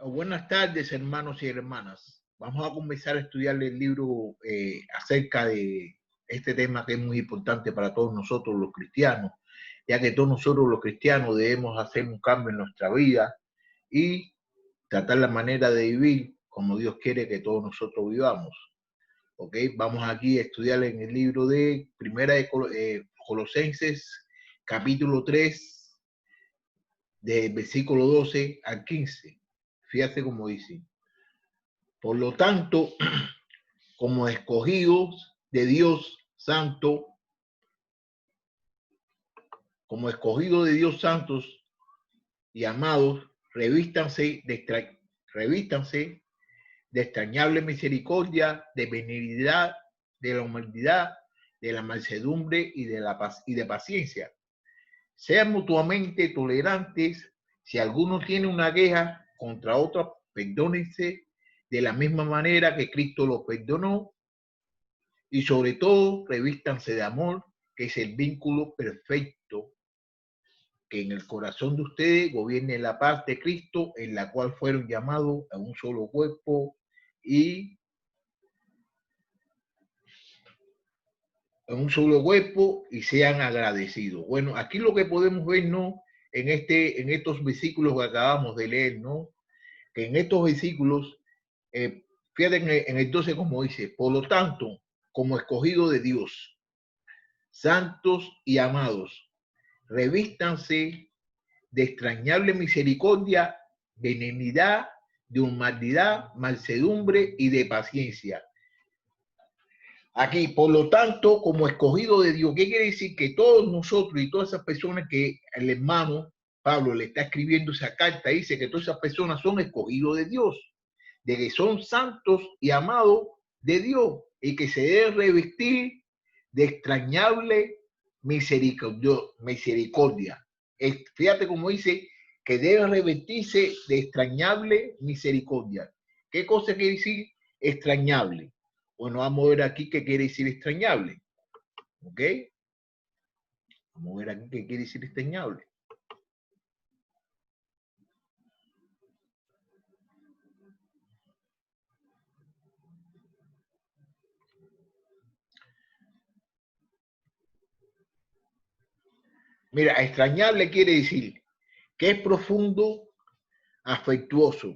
Buenas tardes, hermanos y hermanas. Vamos a comenzar a estudiar el libro acerca de este tema que es muy importante para todos nosotros los cristianos, ya que todos nosotros los cristianos debemos hacer un cambio en nuestra vida y tratar la manera de vivir como Dios quiere que todos nosotros vivamos. ¿Ok? Vamos aquí a estudiar en el libro de Primera de Colosenses, capítulo 3, del versículo 12 al 15. Fíjate cómo dice. Por lo tanto, como escogidos de Dios santos y amados, revístanse de extrañable misericordia, de benignidad, de la humildad, de la mansedumbre y de paciencia. Sean mutuamente tolerantes. Si alguno tiene una queja contra otro, perdónense de la misma manera que Cristo los perdonó. Y sobre todo, revístanse de amor, que es el vínculo perfecto, que en el corazón de ustedes gobierne la paz de Cristo, en la cual fueron llamados a un solo cuerpo y sean agradecidos. Bueno, aquí lo que podemos ver, ¿no? En estos versículos que acabamos de leer, ¿no? Que en estos versículos, fíjate en el 12 como dice, por lo tanto, como escogido de Dios, santos y amados, revístanse de extrañable misericordia, benignidad, de humanidad, mansedumbre y de paciencia. Aquí, por lo tanto, como escogido de Dios, ¿qué quiere decir? Que todos nosotros y todas esas personas que el hermano Pablo le está escribiendo esa carta, dice que todas esas personas son escogidos de Dios, de que son santos y amados de Dios y que se deben revestir de extrañable misericordia. Fíjate cómo dice que deben revestirse de extrañable misericordia. ¿Qué cosa quiere decir extrañable? Bueno, vamos a ver aquí qué quiere decir extrañable. ¿Ok? Vamos a ver aquí qué quiere decir extrañable. Mira, extrañable quiere decir que es profundo, afectuoso.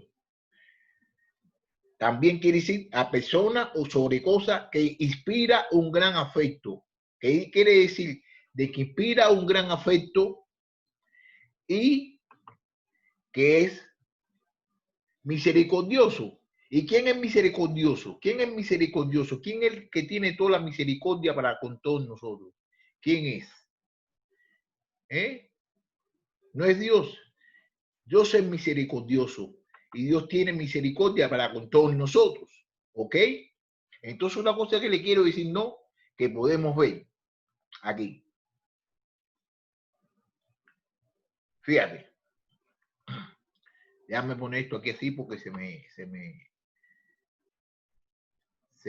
También quiere decir a persona o sobre cosa que inspira un gran afecto. ¿Qué quiere decir? De que inspira un gran afecto y que es misericordioso. ¿Y quién es misericordioso? ¿Quién es misericordioso? ¿Quién es el que tiene toda la misericordia para con todos nosotros? ¿Quién es? No es Dios. Dios es misericordioso y Dios tiene misericordia para con todos nosotros. ¿Ok? Entonces una cosa que le quiero decir, no, que podemos ver aquí. Fíjate. Déjame poner esto aquí así porque se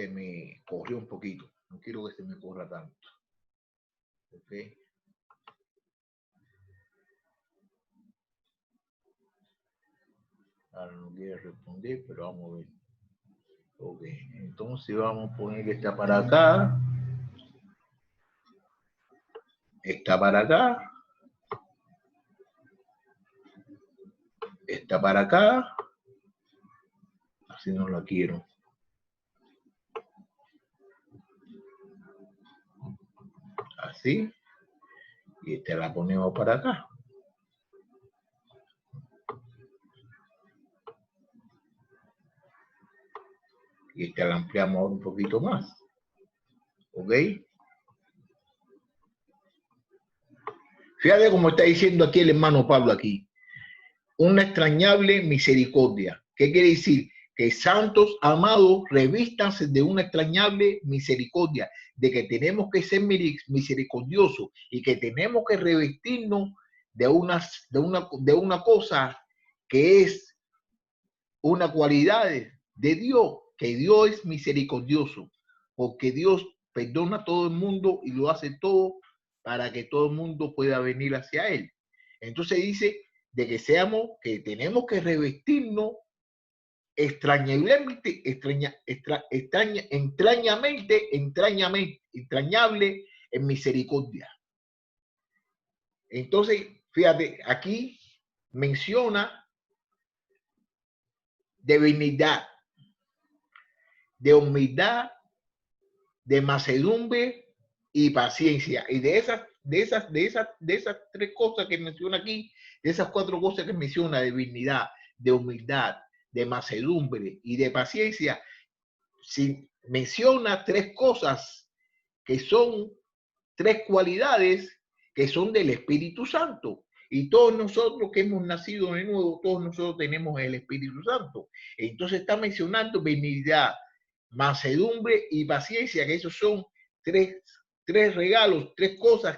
me corrió un poquito. No quiero que se me corra tanto. ¿Ok? Ahora no quiere responder, pero vamos a ver. Ok, entonces vamos a poner que está para acá. Está para acá. Está para acá. Así no la quiero. Así. Y esta la ponemos para acá. Y esta la ampliamos un poquito más. ¿Ok? Fíjate cómo está diciendo aquí el hermano Pablo aquí. Una extrañable misericordia. ¿Qué quiere decir? Que santos amados revístanse de una extrañable misericordia, de que tenemos que ser misericordiosos y que tenemos que revestirnos de una cosa que es una cualidad de Dios, que Dios es misericordioso, porque Dios perdona a todo el mundo y lo hace todo para que todo el mundo pueda venir hacia Él. Entonces dice de que tenemos que revestirnos entrañable en misericordia. Entonces, fíjate, aquí menciona de benignidad, de humildad, de mansedumbre y paciencia. Y de esas tres cosas que menciona aquí, de esas cuatro cosas que menciona, de dignidad, de humildad, de mansedumbre y de paciencia, si menciona tres cosas que son tres cualidades que son del Espíritu Santo. Y todos nosotros que hemos nacido de nuevo, todos nosotros tenemos el Espíritu Santo. Entonces está mencionando benignidad, mansedumbre y paciencia, que esos son tres regalos, tres cosas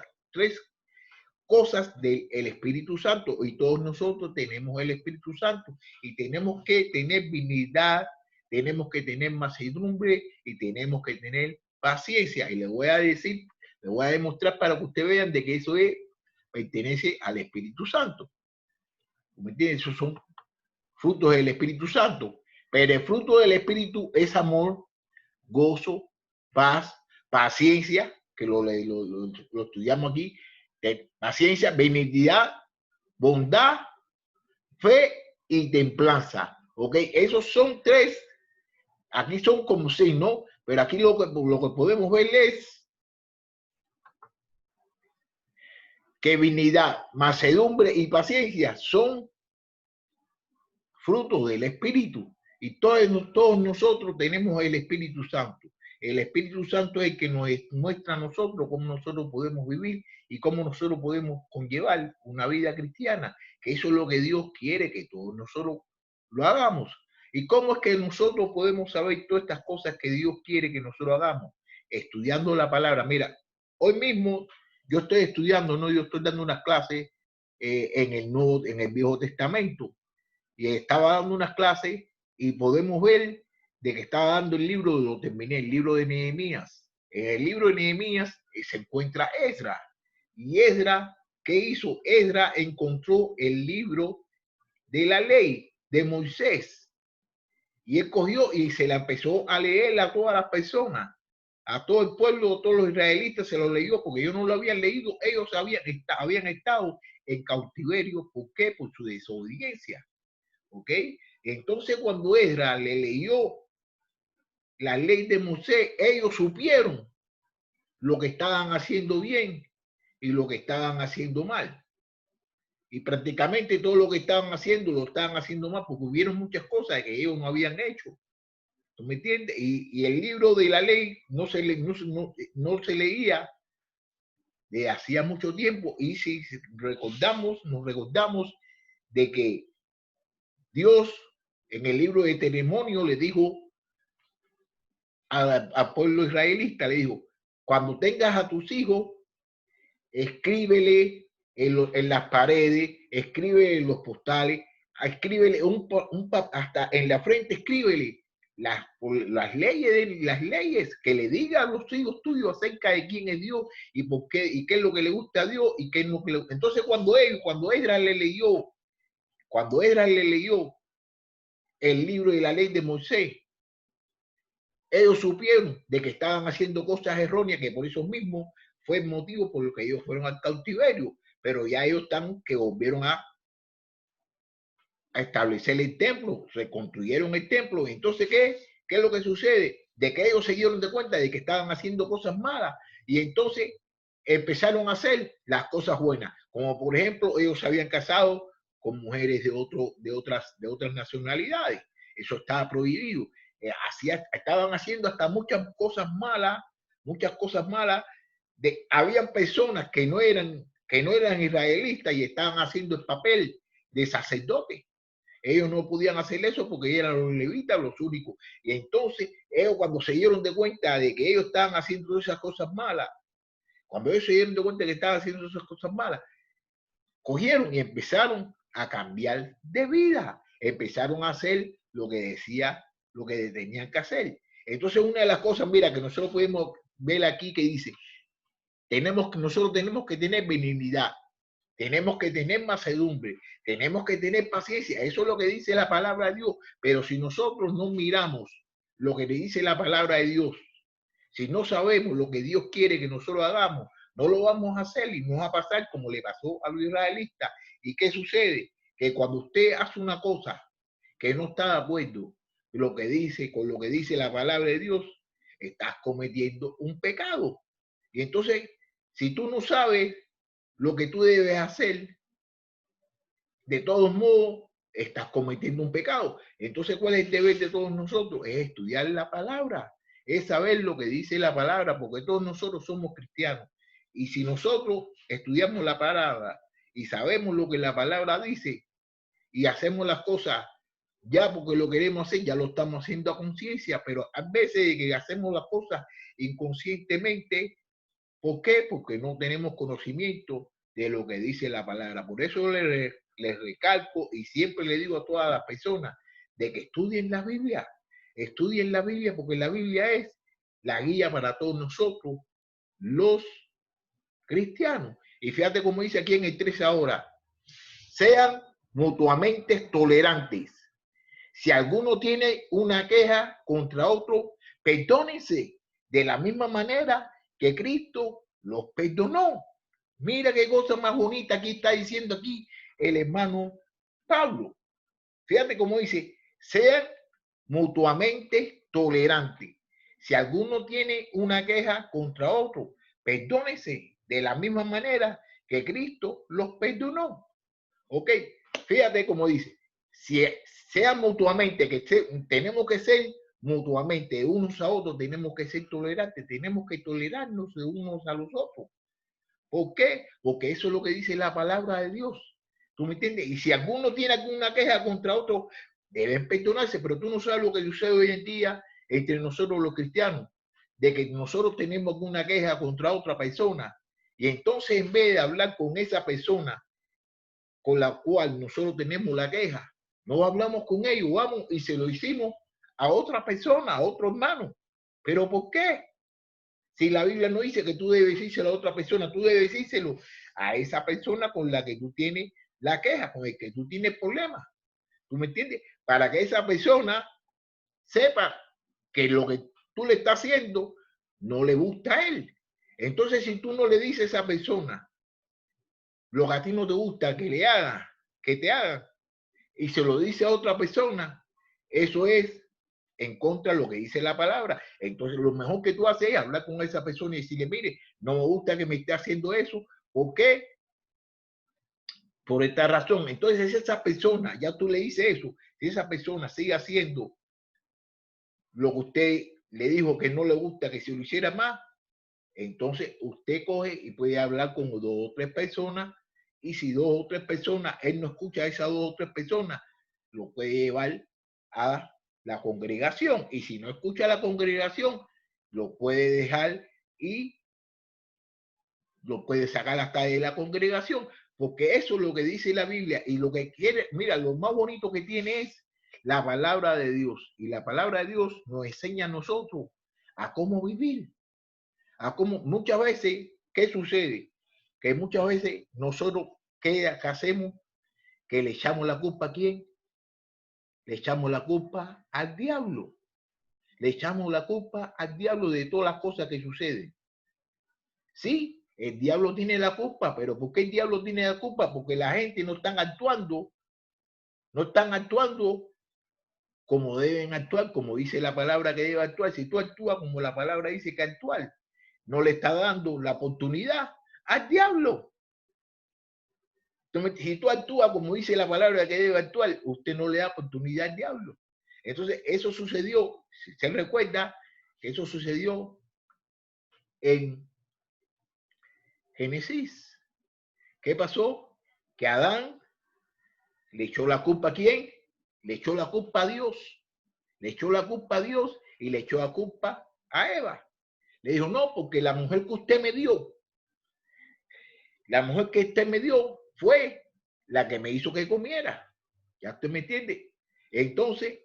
del Espíritu Santo. Y todos nosotros tenemos el Espíritu Santo y tenemos que tener benignidad, tenemos que tener mansedumbre y tenemos que tener paciencia. Y les voy a decir, les voy a demostrar para que ustedes vean de que eso pertenece al Espíritu Santo. ¿Me entienden? Esos son frutos del Espíritu Santo. Pero el fruto del Espíritu es amor, gozo, paz, paciencia, que lo estudiamos aquí, paciencia, benignidad, bondad, fe y templanza. ¿Ok? Esos son tres. Aquí son como seis, ¿no? Pero aquí lo que podemos ver es que benignidad, mansedumbre y paciencia son frutos del Espíritu. Y todos nosotros tenemos el Espíritu Santo. El Espíritu Santo es el que nos muestra a nosotros cómo nosotros podemos vivir y cómo nosotros podemos conllevar una vida cristiana, que eso es lo que Dios quiere que todos nosotros lo hagamos. ¿Y cómo es que nosotros podemos saber todas estas cosas que Dios quiere que nosotros hagamos? Estudiando la palabra. Mira, hoy mismo yo estoy estudiando, ¿no? Yo estoy dando unas clases en el Viejo Testamento. Y estaba dando unas clases y podemos ver de que estaba dando el libro, lo terminé, el libro de Nehemías. En el libro de Nehemías se encuentra Esdras. Y Esdras, ¿qué hizo? Esdras encontró el libro de la ley de Moisés. Y él cogió y se la empezó a leer a todas las personas, a todo el pueblo, a todos los israelitas se lo leyó, porque ellos no lo habían leído, ellos habían estado en cautiverio. ¿Por qué? Por su desobediencia. ¿Ok? Entonces cuando Esdras le leyó la ley de Moisés, ellos supieron lo que estaban haciendo bien y lo que estaban haciendo mal. Y prácticamente todo lo que estaban haciendo lo estaban haciendo mal, porque hubieron muchas cosas que ellos no habían hecho. ¿Tú me entiendes? Y el libro de la ley no se leía de hacía mucho tiempo. Y si nos recordamos de que Dios en el libro de Testimonio le dijo al pueblo israelita, le dijo, cuando tengas a tus hijos, escríbele en las paredes, escríbele en los postales, escríbele hasta en la frente, escríbele las leyes que le diga a los hijos tuyos acerca de quién es Dios y por qué, y qué es lo que le gusta a Dios y qué es lo que le... Entonces cuando Esdras le leyó el libro de la ley de Moisés, ellos supieron de que estaban haciendo cosas erróneas, que por eso mismo fue el motivo por el que ellos fueron al cautiverio, pero ya ellos están que volvieron a establecer el templo, reconstruyeron el templo. Entonces, ¿qué es lo que sucede? De que ellos se dieron de cuenta de que estaban haciendo cosas malas y entonces empezaron a hacer las cosas buenas, como por ejemplo ellos se habían casado con mujeres de otras nacionalidades. Eso estaba prohibido. Estaban haciendo hasta muchas cosas malas. Habían personas que no eran israelitas y estaban haciendo el papel de sacerdote. Ellos no podían hacer eso porque eran los levitas los únicos. Y entonces ellos, cuando se dieron de cuenta de que ellos estaban haciendo esas cosas malas, cogieron y empezaron a cambiar de vida. Empezaron a hacer lo que tenían que hacer. Entonces, una de las cosas, mira, que nosotros podemos ver aquí que dice, nosotros tenemos que tener benignidad. Tenemos que tener mansedumbre, tenemos que tener paciencia. Eso es lo que dice la palabra de Dios. Pero si nosotros no miramos lo que le dice la palabra de Dios, si no sabemos lo que Dios quiere que nosotros hagamos, no lo vamos a hacer y nos va a pasar como le pasó a los israelitas. ¿Y qué sucede? Que cuando usted hace una cosa que no está de acuerdo lo que dice, con lo que dice la palabra de Dios, estás cometiendo un pecado. Y entonces, si tú no sabes lo que tú debes hacer, de todos modos, estás cometiendo un pecado. Entonces, ¿cuál es el deber de todos nosotros? Es estudiar la palabra, es saber lo que dice la palabra, porque todos nosotros somos cristianos. Y si nosotros estudiamos la palabra y sabemos lo que la palabra dice y hacemos las cosas ya porque lo queremos hacer, ya lo estamos haciendo a conciencia, pero a veces de que hacemos las cosas inconscientemente. ¿Por qué? Porque no tenemos conocimiento de lo que dice la palabra. Por eso les recalco y siempre le digo a todas las personas de que estudien la Biblia porque la Biblia es la guía para todos nosotros, los cristianos. Y fíjate cómo dice aquí en el 13 ahora, sean mutuamente tolerantes. Si alguno tiene una queja contra otro, perdónense de la misma manera que Cristo los perdonó. Mira qué cosa más bonita aquí está diciendo aquí el hermano Pablo. Fíjate cómo dice, sean mutuamente tolerantes. Si alguno tiene una queja contra otro, perdónense de la misma manera que Cristo los perdonó. Ok, fíjate cómo dice, si sean mutuamente, tenemos que ser mutuamente unos a otros, tenemos que ser tolerantes, tenemos que tolerarnos de unos a los otros. ¿Por qué? Porque eso es lo que dice la palabra de Dios. ¿Tú me entiendes? Y si alguno tiene alguna queja contra otro, deben perdonarse, pero tú no sabes lo que sucede hoy en día entre nosotros los cristianos, de que nosotros tenemos una queja contra otra persona y entonces en vez de hablar con esa persona con la cual nosotros tenemos la queja, no hablamos con ellos, vamos y se lo hicimos a otra persona, a otro hermano. ¿Pero por qué? Si la Biblia no dice que tú debes decírselo a otra persona, tú debes decírselo a esa persona con la que tú tienes la queja, con el que tú tienes problemas. ¿Tú me entiendes? Para que esa persona sepa que lo que tú le estás haciendo no le gusta a él. Entonces, si tú no le dices a esa persona lo que a ti no te gusta que le haga, que te haga, y se lo dice a otra persona, eso es en contra de lo que dice la palabra. Entonces, lo mejor que tú haces es hablar con esa persona y decirle, mire, no me gusta que me esté haciendo eso. ¿Por qué? Por esta razón. Entonces, esa persona, ya tú le dices eso, si esa persona sigue haciendo lo que usted le dijo que no le gusta que se lo hiciera más, entonces usted coge y puede hablar con 2 o 3 personas y si 2 o 3 personas, él no escucha a esas 2 o 3 personas, lo puede llevar a la congregación y si no escucha a la congregación, lo puede dejar y lo puede sacar hasta de la congregación, porque eso es lo que dice la Biblia y lo que quiere, mira, lo más bonito que tiene es la palabra de Dios y la palabra de Dios nos enseña a nosotros a cómo vivir. Como muchas veces, ¿qué sucede? Que muchas veces nosotros, ¿qué hacemos? Que le echamos la culpa a quién? Le echamos la culpa al diablo. Le echamos la culpa al diablo de todas las cosas que suceden. Sí, el diablo tiene la culpa, pero ¿por qué el diablo tiene la culpa? Porque la gente no están actuando como deben actuar, como dice la palabra que debe actuar. Si tú actúas como la palabra dice que actuar, no le está dando la oportunidad al diablo. Si tú actúas como dice la palabra que debe actuar, usted no le da oportunidad al diablo. Entonces, eso sucedió, si se recuerda, que eso sucedió en Génesis. ¿Qué pasó? Que Adán le echó la culpa a quién? Le echó la culpa a Dios. Le echó la culpa a Dios y le echó la culpa a Eva. Le dijo, no, porque la mujer que usted me dio, la mujer que usted me dio fue la que me hizo que comiera. ¿Ya usted me entiende? Entonces,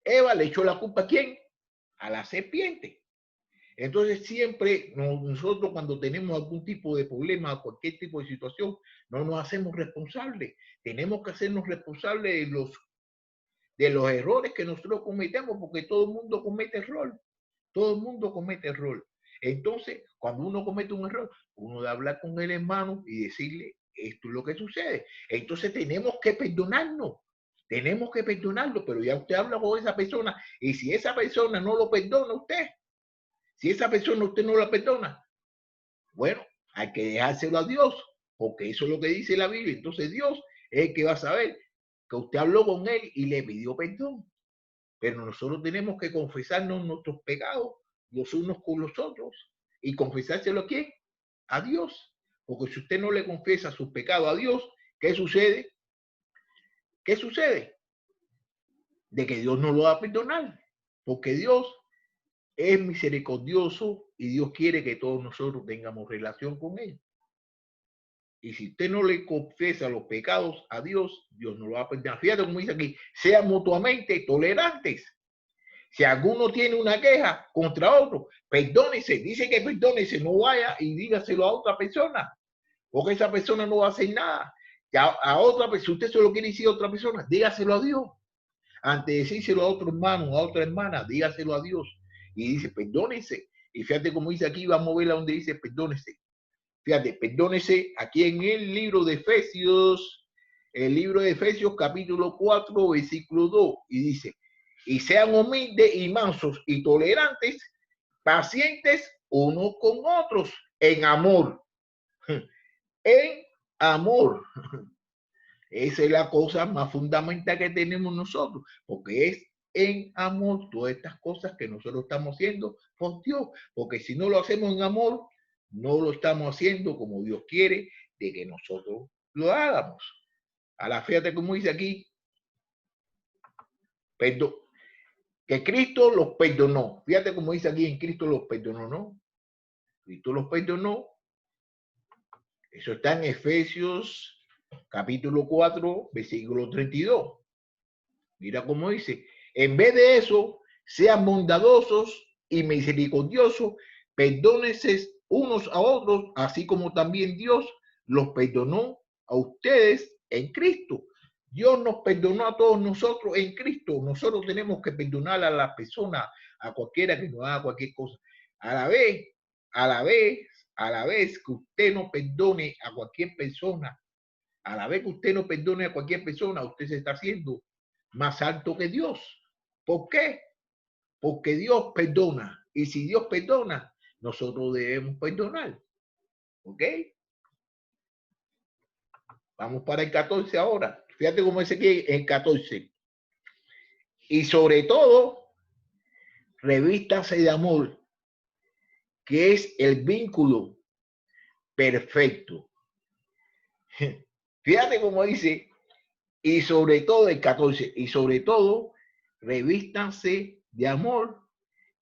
Eva le echó la culpa a quién? A la serpiente. Entonces siempre nosotros cuando tenemos algún tipo de problema, cualquier tipo de situación, no nos hacemos responsables. Tenemos que hacernos responsables de los errores que nosotros cometemos, porque todo el mundo comete error. Todo el mundo comete error. Entonces, cuando uno comete un error, uno debe hablar con el hermano y decirle, esto es lo que sucede. Entonces tenemos que perdonarnos. Tenemos que perdonarlo, pero ya usted habla con esa persona y si esa persona no lo perdona a usted, si esa persona usted no la perdona, bueno, hay que dejárselo a Dios, porque eso es lo que dice la Biblia. Entonces Dios es el que va a saber que usted habló con él y le pidió perdón. Pero nosotros tenemos que confesarnos nuestros pecados los unos con los otros y confesárselo a quién, a Dios. Porque si usted no le confiesa sus pecados a Dios, ¿qué sucede? ¿Qué sucede? De que Dios no lo va a perdonar. Porque Dios es misericordioso y Dios quiere que todos nosotros tengamos relación con él. Y si usted no le confiesa los pecados a Dios, Dios no lo va a perdonar. Fíjate como dice aquí, sean mutuamente tolerantes. Si alguno tiene una queja contra otro, perdónese, dice que perdónese, no vaya y dígaselo a otra persona, porque esa persona no va a hacer nada. A otra persona, si usted se lo quiere decir a otra persona, dígaselo a Dios. Antes de decírselo a otro hermano, a otra hermana, dígaselo a Dios. Y dice, perdónese. Y fíjate como dice aquí, vamos a ver a donde dice perdónese. Fíjate, perdónese aquí en el libro de Efesios capítulo 4, versículo 2, y dice, y sean humildes y mansos y tolerantes, pacientes unos con otros, en amor. En amor. Esa es la cosa más fundamental que tenemos nosotros, porque es en amor todas estas cosas que nosotros estamos haciendo por Dios, porque si no lo hacemos en amor, no lo estamos haciendo como Dios quiere de que nosotros lo hagamos. A la fíjate como dice aquí, perdón, que Cristo los perdonó. Fíjate como dice aquí, en Cristo los perdonó, ¿no? Cristo los perdonó. Eso está en Efesios capítulo 4, versículo 32. Mira cómo dice, en vez de eso, sean bondadosos y misericordiosos, perdónense unos a otros, así como también Dios los perdonó a ustedes en Cristo. Dios nos perdonó a todos nosotros en Cristo. Nosotros tenemos que perdonar a las personas, a cualquiera que nos haga cualquier cosa. A la vez, a la vez, a la vez que usted no perdone a cualquier persona, a la vez que usted no perdone a cualquier persona, usted se está haciendo más alto que Dios. ¿Por qué? Porque Dios perdona. Y si Dios perdona, nosotros debemos perdonar. ¿Ok? Vamos para el 14 ahora. Fíjate cómo dice aquí el 14. Y sobre todo, revístase de amor, que es el vínculo perfecto. Fíjate cómo dice, y sobre todo el 14, y sobre todo, revístanse de amor,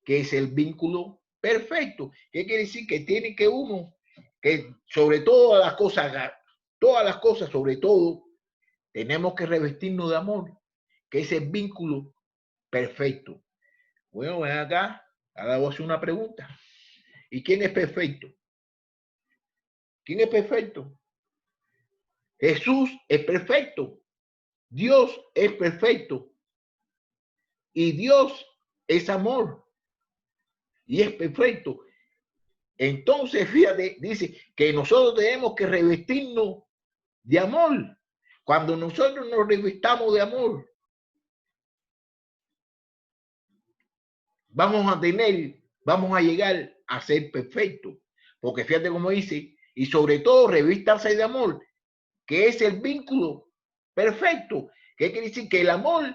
que es el vínculo perfecto. ¿Qué quiere decir? Que tiene que uno, que sobre todas las cosas, sobre todo, tenemos que revestirnos de amor, que es el vínculo perfecto. Bueno, ven acá, ahora voy a hacer una pregunta. ¿Y quién es perfecto? ¿Quién es perfecto? Jesús es perfecto. Dios es perfecto. Y Dios es amor. Y es perfecto. Entonces, fíjate, dice que nosotros tenemos que revestirnos de amor. Cuando nosotros nos revistamos de amor, vamos a llegar a ser perfectos. Porque fíjate cómo dice, y sobre todo revístanse de amor, que es el vínculo perfecto. ¿Qué quiere decir? Que el amor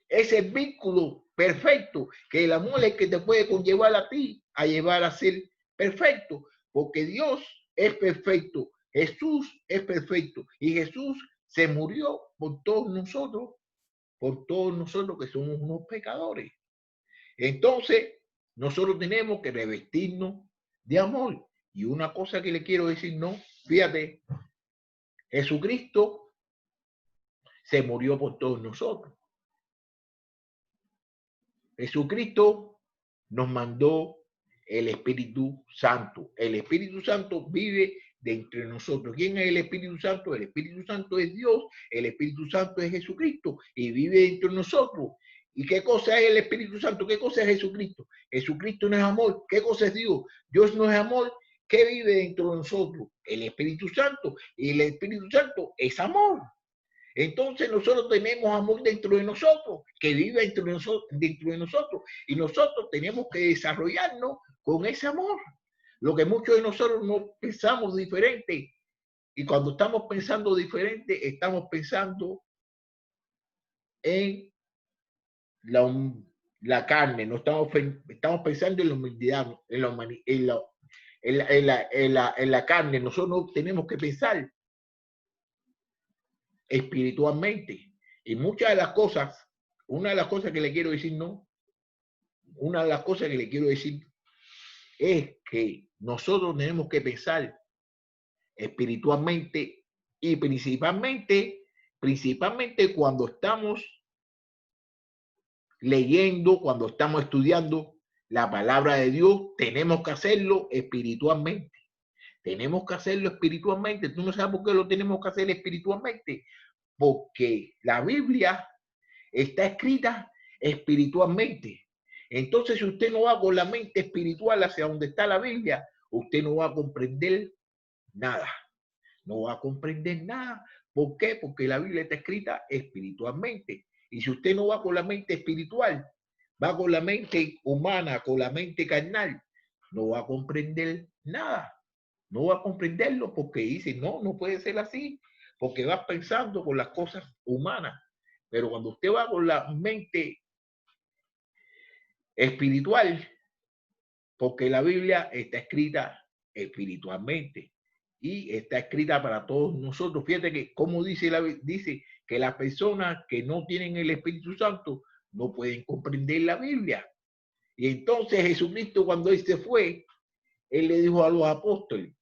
es el vínculo perfecto, que el amor es el que te puede conllevar a ti a llevar a ser perfecto, porque Dios es perfecto, Jesús es perfecto y Jesús se murió por todos nosotros que somos unos pecadores. Entonces, nosotros tenemos que revestirnos de amor. Y una cosa que le quiero decir, no, fíjate, Jesucristo se murió por todos nosotros. Jesucristo nos mandó El Espíritu Santo. El Espíritu Santo vive dentro de nosotros. ¿Quién es el Espíritu Santo? El Espíritu Santo es Dios, el Espíritu Santo es Jesucristo y vive dentro de nosotros. ¿Y qué cosa es el Espíritu Santo? ¿Qué cosa es Jesucristo? Jesucristo no es amor. ¿Qué cosa es Dios? Dios no es amor. ¿Qué vive dentro de nosotros? El Espíritu Santo. Y el Espíritu Santo es amor. Entonces nosotros tenemos amor dentro de nosotros, que vive dentro de nosotros. Y nosotros tenemos que desarrollarnos con ese amor. Lo que muchos de nosotros no pensamos diferente. Y cuando estamos pensando diferente, estamos pensando en la carne, no estamos pensando en la humanidad, en la carne. Nosotros no tenemos que pensar espiritualmente. Y muchas de las cosas, una de las cosas que le quiero decir, no, una de las cosas que le quiero decir es que nosotros tenemos que pensar espiritualmente y principalmente cuando estamos leyendo, cuando estamos estudiando la palabra de Dios, tenemos que hacerlo espiritualmente. Tenemos que hacerlo espiritualmente. Tú no sabes por qué lo tenemos que hacer espiritualmente. Porque la Biblia está escrita espiritualmente. Entonces, si usted no va con la mente espiritual hacia donde está la Biblia, usted no va a comprender nada. No va a comprender nada. ¿Por qué? Porque la Biblia está escrita espiritualmente. Y si usted no va con la mente espiritual, va con la mente humana, con la mente carnal, no va a comprender nada. No va a comprenderlo porque dice, no, no puede ser así, porque va pensando con las cosas humanas. Pero cuando usted va con la mente espiritual, porque la Biblia está escrita espiritualmente y está escrita para todos nosotros. Fíjate que como dice que las personas que no tienen el Espíritu Santo no pueden comprender la Biblia. Y entonces Jesucristo, cuando él se fue, él le dijo a los apóstoles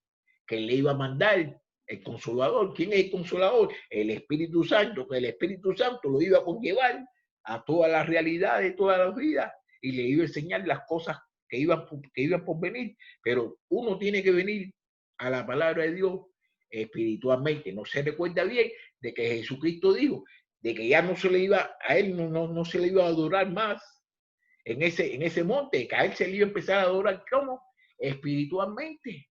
que le iba a mandar el Consolador. ¿Quién es el Consolador? El Espíritu Santo, que el Espíritu Santo lo iba a conllevar a toda la realidad de toda la vida y le iba a enseñar las cosas que iban por venir. Pero uno tiene que venir a la palabra de Dios espiritualmente. No se recuerda bien de que Jesucristo dijo de que ya no se le iba, a él no se le iba a adorar más en ese monte, que a él se le iba a empezar a adorar ¿cómo? Espiritualmente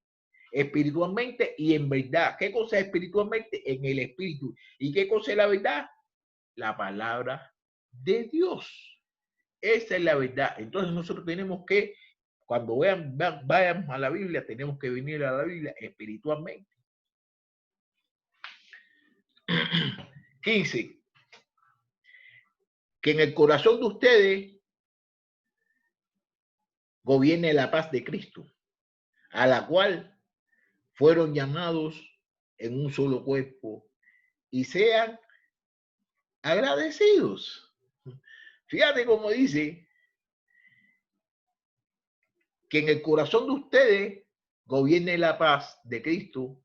y en verdad. ¿Qué cosa es espiritualmente? En el espíritu. ¿Y qué cosa es la verdad? La palabra de Dios. Esa es la verdad. Entonces nosotros tenemos que, cuando vayamos a la Biblia, tenemos que venir a la Biblia espiritualmente. 15. Que en el corazón de ustedes gobierne la paz de Cristo, a la cual fueron llamados en un solo cuerpo y sean agradecidos. Fíjate cómo dice que en el corazón de ustedes gobierne la paz de Cristo,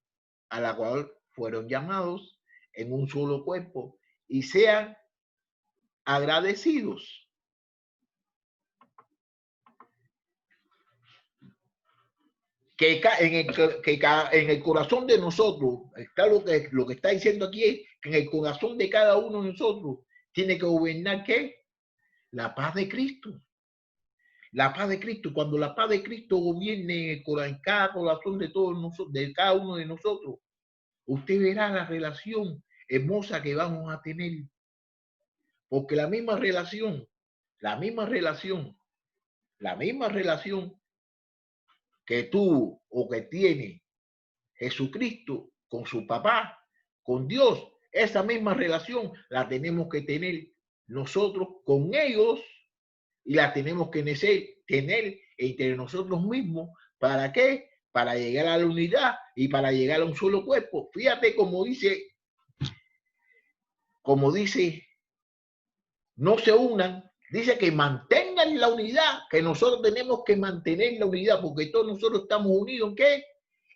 a la cual fueron llamados en un solo cuerpo y sean agradecidos. Que en el corazón de nosotros, está lo que está diciendo aquí es que en el corazón de cada uno de nosotros tiene que gobernar ¿qué? La paz de Cristo. La paz de Cristo. Cuando la paz de Cristo gobierne en cada corazón de todos nosotros, de cada uno de nosotros, usted verá la relación hermosa que vamos a tener. Porque la misma relación que tuvo o que tiene Jesucristo con su papá, con Dios, esa misma relación la tenemos que tener nosotros con ellos y la tenemos que tener entre nosotros mismos. ¿Para qué? Para llegar a la unidad y para llegar a un solo cuerpo. Fíjate como dice, no se unan, dice que mantengan la unidad, que nosotros tenemos que mantener la unidad, porque todos nosotros estamos unidos ¿en qué?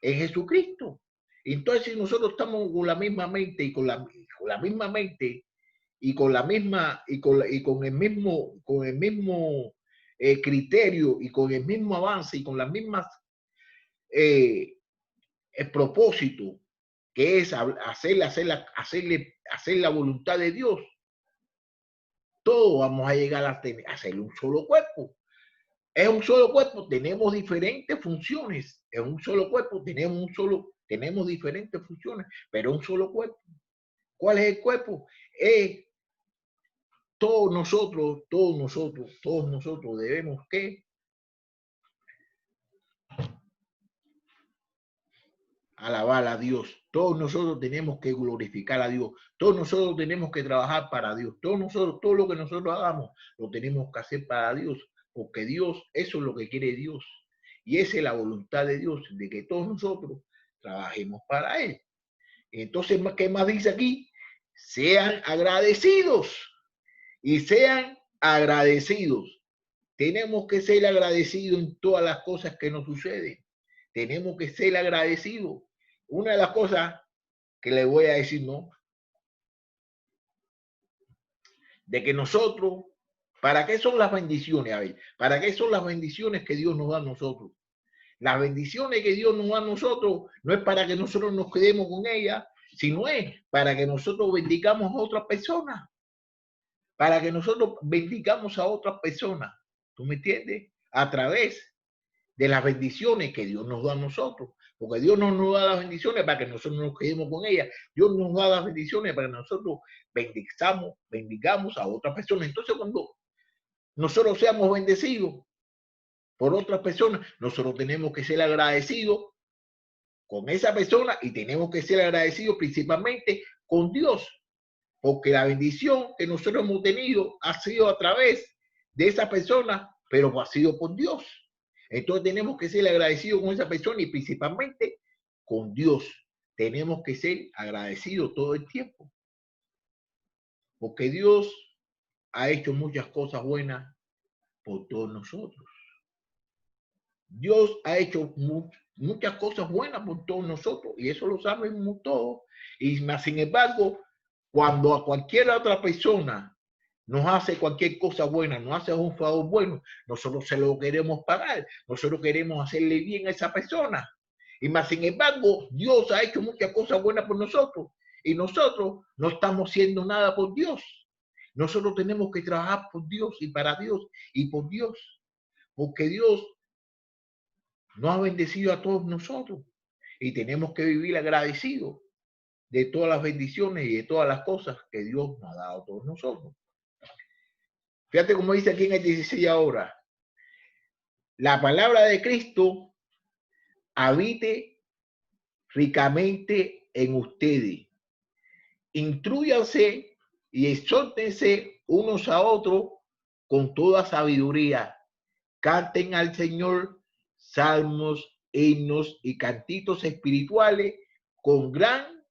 En Jesucristo. Entonces, si nosotros estamos con la misma mente y con la misma mente y con la misma y con el mismo criterio y con el mismo avance y con las mismas el propósito que es hacer la voluntad de Dios, todos vamos a llegar a hacer un solo cuerpo. Es un solo cuerpo, tenemos diferentes funciones. En un solo cuerpo tenemos diferentes funciones, pero un solo cuerpo. ¿Cuál es el cuerpo? Todos nosotros debemos que alabar a Dios. Todos nosotros tenemos que glorificar a Dios. Todos nosotros tenemos que trabajar para Dios. Todo lo que nosotros hagamos, lo tenemos que hacer para Dios, porque Dios, eso es lo que quiere Dios. Y esa es la voluntad de Dios, de que todos nosotros trabajemos para Él. Entonces, ¿qué más dice aquí? Sean agradecidos y sean agradecidos. Tenemos que ser agradecidos en todas las cosas que nos suceden. Tenemos que ser agradecidos. Una de las cosas que le voy a decir, ¿no? De que nosotros, ¿para qué son las bendiciones? A ver, ¿para qué son las bendiciones que Dios nos da a nosotros? Las bendiciones que Dios nos da a nosotros no es para que nosotros nos quedemos con ellas, sino es para que nosotros bendicamos a otras personas. Para que nosotros bendicamos a otras personas. ¿Tú me entiendes? A través de las bendiciones que Dios nos da a nosotros. Porque Dios no nos da las bendiciones para que nosotros nos quedemos con ellas. Dios nos da las bendiciones para que nosotros bendigamos a otras personas. Entonces, cuando nosotros seamos bendecidos por otras personas, nosotros tenemos que ser agradecidos con esa persona y tenemos que ser agradecidos principalmente con Dios. Porque la bendición que nosotros hemos tenido ha sido a través de esa persona, pero ha sido por Dios. Entonces tenemos que ser agradecidos con esa persona y principalmente con Dios. Tenemos que ser agradecidos todo el tiempo. Porque Dios ha hecho muchas cosas buenas por todos nosotros. Dios ha hecho muchas cosas buenas por todos nosotros y eso lo sabemos todos. Y más sin embargo, cuando a cualquier otra persona nos hace cualquier cosa buena, nos hace un favor bueno, nosotros se lo queremos pagar, nosotros queremos hacerle bien a esa persona. Y más sin embargo, Dios ha hecho muchas cosas buenas por nosotros y nosotros no estamos haciendo nada por Dios. Nosotros tenemos que trabajar por Dios y para Dios y por Dios, porque Dios nos ha bendecido a todos nosotros y tenemos que vivir agradecidos de todas las bendiciones y de todas las cosas que Dios nos ha dado a todos nosotros. Fíjate cómo dice aquí en el 16 ahora. La palabra de Cristo habite ricamente en ustedes. Intrúyanse y exhórtense unos a otros con toda sabiduría. Canten al Señor salmos, himnos y cantitos espirituales con gran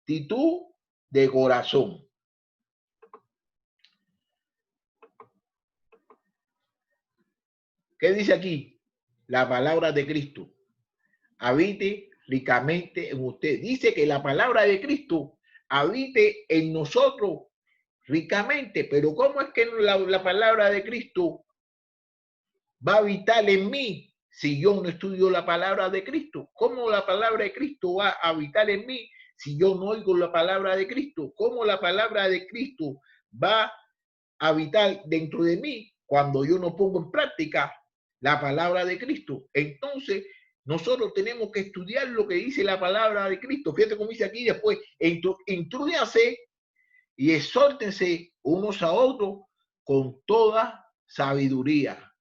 actitud de corazón. ¿Qué dice aquí? La palabra de Cristo habite ricamente en usted. Dice que la palabra de Cristo habite en nosotros ricamente, pero ¿cómo es que la palabra de Cristo va a habitar en mí si yo no estudio la palabra de Cristo? ¿Cómo la palabra de Cristo va a habitar en mí si yo no oigo la palabra de Cristo? ¿Cómo la palabra de Cristo va a habitar dentro de mí cuando yo no pongo en práctica la palabra de Cristo? Entonces, nosotros tenemos que estudiar lo que dice la palabra de Cristo. Fíjate cómo dice aquí después, intrúyanse y exhórtense unos a otros con toda sabiduría.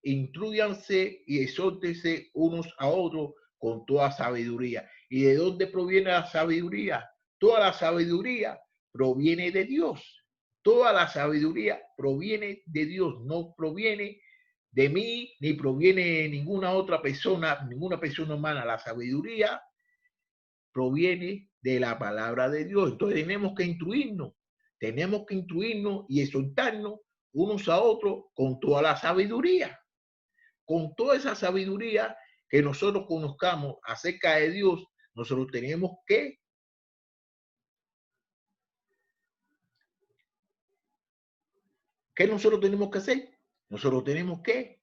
Intrúyanse y exhórtense unos a otros con toda sabiduría. ¿Y de dónde proviene la sabiduría? Toda la sabiduría proviene de Dios. Toda la sabiduría proviene de Dios, no proviene de mí, ni proviene de ninguna otra persona, ninguna persona humana. La sabiduría proviene de la palabra de Dios. Entonces tenemos que instruirnos y exhortarnos unos a otros con toda la sabiduría. Con toda esa sabiduría que nosotros conozcamos acerca de Dios, nosotros tenemos que ¿qué nosotros tenemos que hacer? Nosotros tenemos que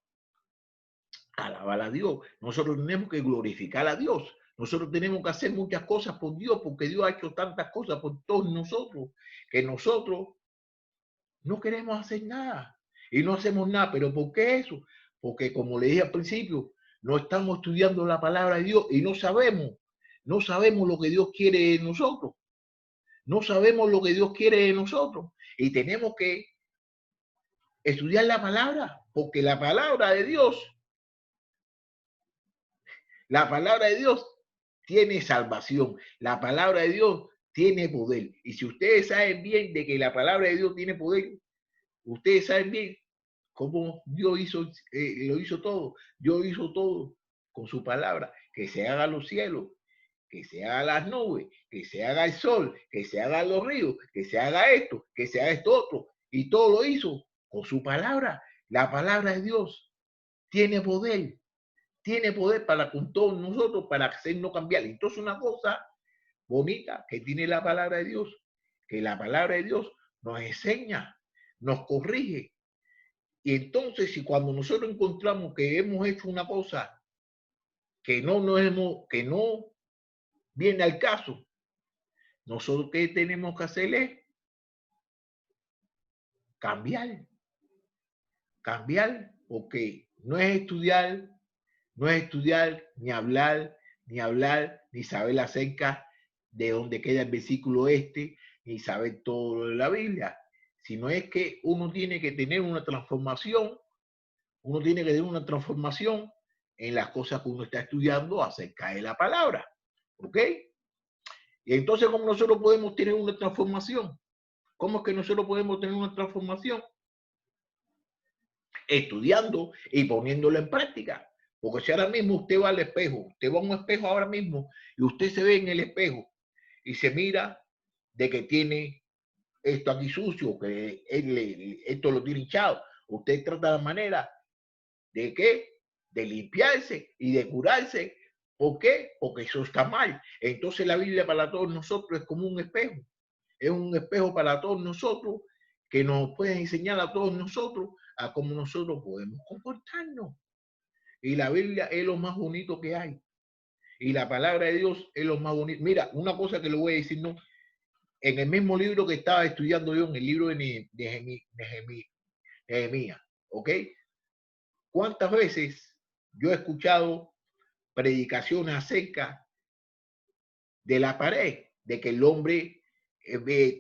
alabar a Dios. Nosotros tenemos que glorificar a Dios. Nosotros tenemos que hacer muchas cosas por Dios, porque Dios ha hecho tantas cosas por todos nosotros, que nosotros no queremos hacer nada. Y no hacemos nada. ¿Pero por qué eso? Porque, como le dije al principio, no estamos estudiando la palabra de Dios y no sabemos lo que Dios quiere de nosotros. No sabemos lo que Dios quiere de nosotros. Y tenemos que estudiar la palabra, porque la palabra de Dios tiene salvación. La palabra de Dios tiene poder. Y si ustedes saben bien de que la palabra de Dios tiene poder, ustedes saben bien cómo Dios lo hizo todo. Dios hizo todo con su palabra. Que se hagan los cielos, que se hagan las nubes, que se haga el sol, que se hagan los ríos, que se haga esto, que se haga esto otro. Y todo lo hizo con su palabra. La palabra de Dios tiene poder para con todos nosotros, para hacernos cambiar. Entonces, una cosa bonita que tiene la palabra de Dios, que la palabra de Dios nos enseña, nos corrige. Y entonces, si cuando nosotros encontramos que hemos hecho una cosa que no viene al caso, nosotros qué tenemos que hacer es cambiar, porque no es estudiar, ni hablar, ni saber acerca de dónde queda el versículo ni saber todo lo de la Biblia, sino es que uno tiene que tener una transformación, en las cosas que uno está estudiando acerca de la palabra, ¿ok? Y entonces, ¿cómo nosotros podemos tener una transformación? ¿Cómo es que nosotros podemos tener una transformación? Estudiando y poniéndolo en práctica. Porque si ahora mismo usted va al espejo, usted va a un espejo ahora mismo y usted se ve en el espejo y se mira de que tiene esto aquí sucio, que esto lo tiene hinchado, usted trata la manera de ¿qué? De limpiarse y de curarse. ¿Por qué? Porque eso está mal. Entonces la Biblia para todos nosotros es como un espejo. Es un espejo para todos nosotros que nos puede enseñar a todos nosotros a cómo nosotros podemos comportarnos. Y la Biblia es lo más bonito que hay. Y la palabra de Dios es lo más bonito. Mira, una cosa que le voy a decir, ¿no? En el mismo libro que estaba estudiando yo, en el libro de Nehemías, ¿ok? ¿Cuántas veces yo he escuchado predicaciones acerca de la pared? De que el hombre,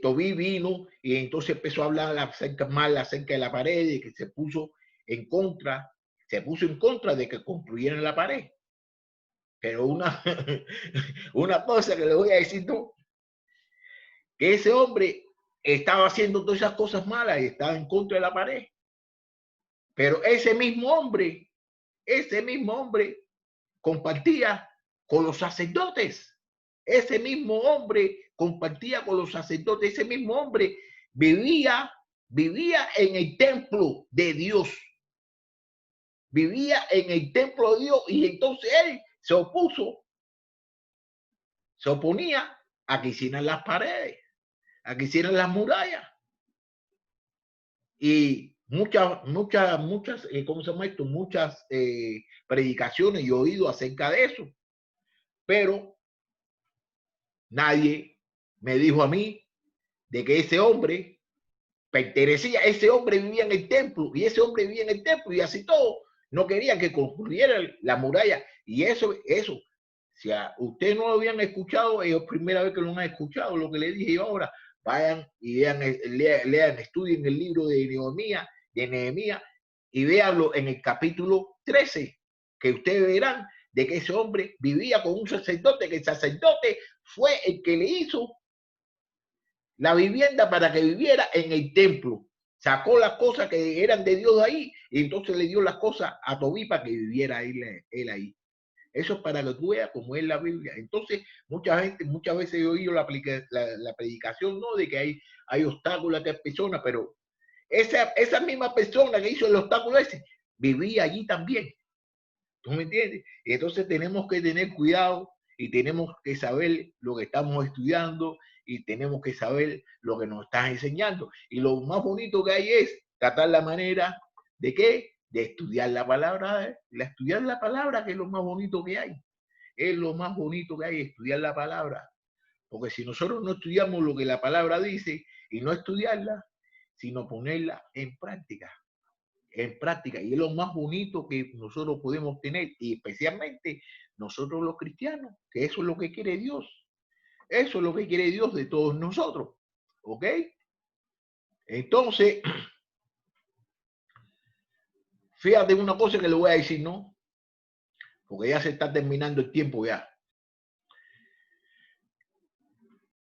Tobí vino y entonces empezó a hablar mal acerca de la pared, de que se puso en contra de que construyeran la pared. Pero una cosa que le voy a decir, no, que ese hombre estaba haciendo todas esas cosas malas y estaba en contra de la pared. Pero ese mismo hombre compartía con los sacerdotes. Ese mismo hombre compartía con los sacerdotes. Ese mismo hombre vivía en el templo de Dios. Vivía en el templo de Dios y entonces él se oponía a que hicieran las paredes, a que hicieran las murallas. Y muchas, ¿cómo se llama esto? Muchas predicaciones y oído acerca de eso. Pero nadie me dijo a mí de que ese hombre vivía en el templo y ese hombre vivía en el templo y así todo. No quería que construyera la muralla. Y eso, si a usted no lo habían escuchado, es la primera vez que lo han escuchado, lo que le dije yo ahora, vayan y lean, estudien el libro de Nehemías y véanlo en el capítulo 13, que ustedes verán de que ese hombre vivía con un sacerdote, que el sacerdote fue el que le hizo la vivienda para que viviera en el templo. Sacó las cosas que eran de Dios de ahí y entonces le dio las cosas a Tobí para que viviera él ahí. Eso es para que tú veas cómo es la Biblia. Entonces, muchas veces he oído la predicación, ¿no? De que hay obstáculos a que personas, pero esa misma persona que hizo el obstáculo ese, vivía allí también. ¿Tú me entiendes? Y entonces tenemos que tener cuidado y tenemos que saber lo que estamos estudiando y tenemos que saber lo que nos están enseñando. Y lo más bonito que hay es tratar la manera ¿De qué? De estudiar la palabra, estudiar la palabra, que es lo más bonito que hay. Es lo más bonito que hay, estudiar la palabra. Porque si nosotros no estudiamos lo que la palabra dice y no estudiarla, sino ponerla en práctica, y es lo más bonito que nosotros podemos tener, y especialmente nosotros los cristianos, que eso es lo que quiere Dios. Eso es lo que quiere Dios de todos nosotros. ¿Ok? Entonces, fíjate una cosa que le voy a decir, ¿no? Porque ya se está terminando el tiempo ya.